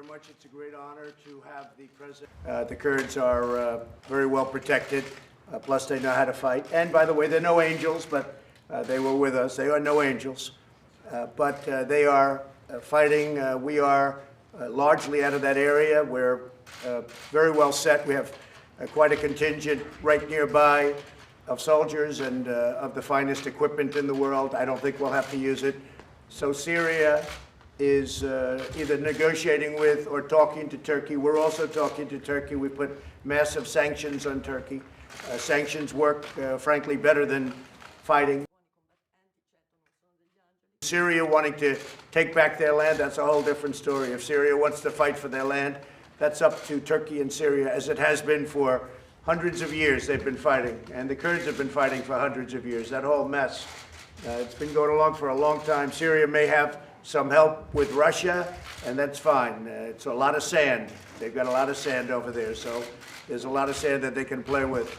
much. It's a great honor to have the president. The Kurds are very well protected, plus they know how to fight. And by the way, they're no angels, but they were with us. They are no angels, but they are fighting. We are largely out of that area. We're very well set. We have quite a contingent right nearby of soldiers and of the finest equipment in the world. I don't think we'll have to use it. So Syria is either negotiating with or talking to Turkey. We're also talking to Turkey. We put massive sanctions on Turkey. Sanctions work, frankly, better than fighting. Syria wanting to take back their land, that's a whole different story. If Syria wants to fight for their land, that's up to Turkey and Syria, as it has been for hundreds of years. They've been fighting, and the Kurds have been fighting for hundreds of years. That whole mess, it's been going along for a long time. Syria may have some help with Russia, and that's fine. It's a lot of sand. They've got a lot of sand over there, so there's a lot of sand that they can play with.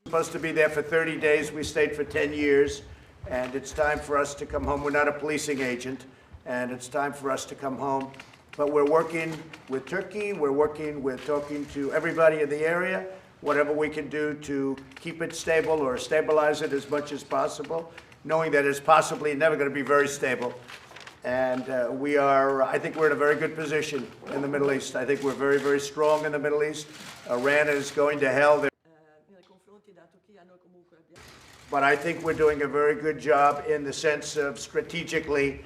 Supposed to be there for 30 days. We stayed for 10 years, and it's time for us to come home. We're not a policing agent, and it's time for us to come home. But we're working with Turkey. We're working with talking to everybody in the area, whatever we can do to keep it stable or stabilize it as much as possible, knowing that it's possibly never going to be very stable. And I think we're in a very good position in the Middle East. I think we're very, very strong in the Middle East. Iran is going to hell. But I think we're doing a very good job in the sense of strategically.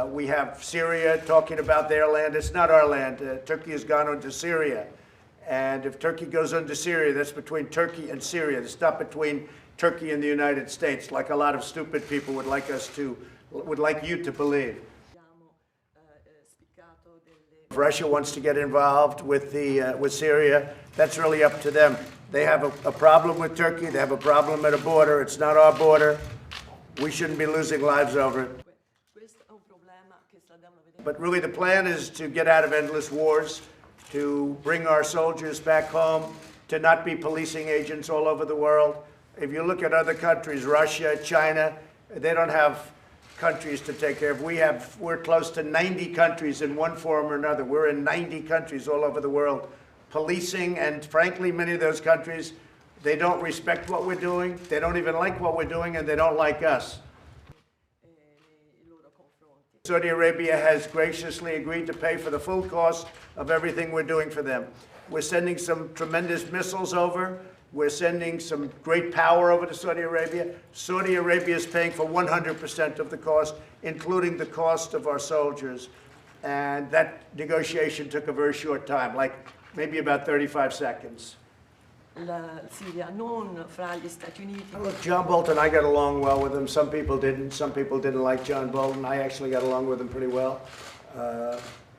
We have Syria talking about their land. It's not our land. Turkey has gone into Syria. And if Turkey goes into Syria, that's between Turkey and Syria. It's not between Turkey and the United States, like a lot of stupid people would like you to believe. If Russia wants to get involved with Syria, that's really up to them. They have a problem with Turkey. They have a problem at a border. It's not our border. We shouldn't be losing lives over it. But really the plan is to get out of endless wars, to bring our soldiers back home, to not be policing agents all over the world. If you look at other countries, Russia, China, they don't have countries to take care of. We're close to 90 countries in one form or another. We're in 90 countries all over the world policing, and frankly, many of those countries, they don't respect what we're doing. They don't even like what we're doing, and they don't like us. Saudi Arabia has graciously agreed to pay for the full cost of everything we're doing for them. We're sending some tremendous missiles over. We're sending some great power over to Saudi Arabia. Saudi Arabia is paying for 100% of the cost, including the cost of our soldiers. And that negotiation took a very short time, like maybe about 35 seconds. La Siria, non fra gli Stati Uniti. Look, John Bolton, I got along well with him. Some people didn't. Some people didn't like John Bolton. I actually got along with him pretty well.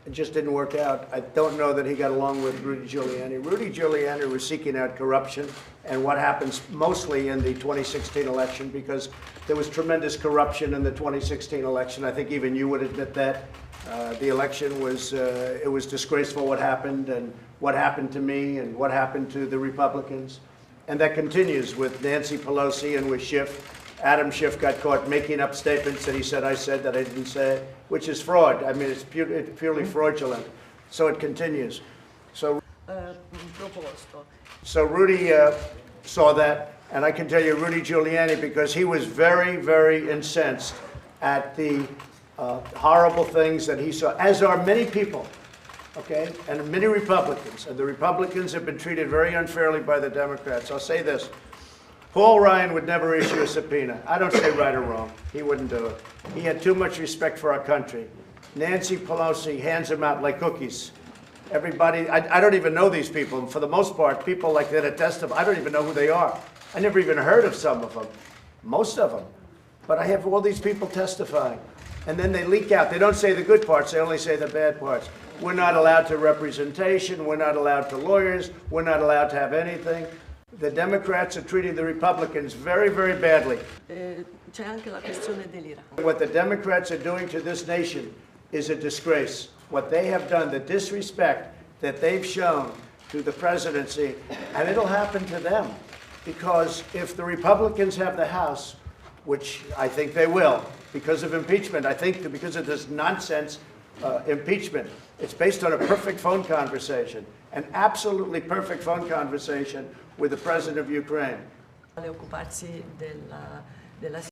It just didn't work out. I don't know that he got along with Rudy Giuliani. Rudy Giuliani was seeking out corruption and what happens mostly in the 2016 election, because there was tremendous corruption in the 2016 election. I think even you would admit that. The election was, it was disgraceful what happened, and what happened to me and what happened to the Republicans. And that continues with Nancy Pelosi and with Schiff. Adam Schiff got caught making up statements that he said I said that I didn't say, which is fraud. I mean, it's purely fraudulent. So it continues. So Rudy saw that, and I can tell you Rudy Giuliani, because he was very, very incensed at the horrible things that he saw, as are many people, okay, and many Republicans. And the Republicans have been treated very unfairly by the Democrats. I'll say this. Paul Ryan would never issue a subpoena. I don't say right or wrong. He wouldn't do it. He had too much respect for our country. Nancy Pelosi hands them out like cookies. Everybody, I don't even know these people. And for the most part, people like that testify, I don't even know who they are. I never even heard of some of them, most of them. But I have all these people testifying. And then they leak out. They don't say the good parts. They only say the bad parts. We're not allowed to representation. We're not allowed to lawyers. We're not allowed to have anything. The Democrats are treating the Republicans very, very badly. C'è anche la questione dell'Iran. What the Democrats are doing to this nation is a disgrace. What they have done, the disrespect that they've shown to the presidency, and it'll happen to them. Because if the Republicans have the House, which I think they will, because of impeachment, I think because of this nonsense impeachment. It's based on a perfect phone conversation, an absolutely perfect phone conversation with the president of Ukraine. Occuparsi della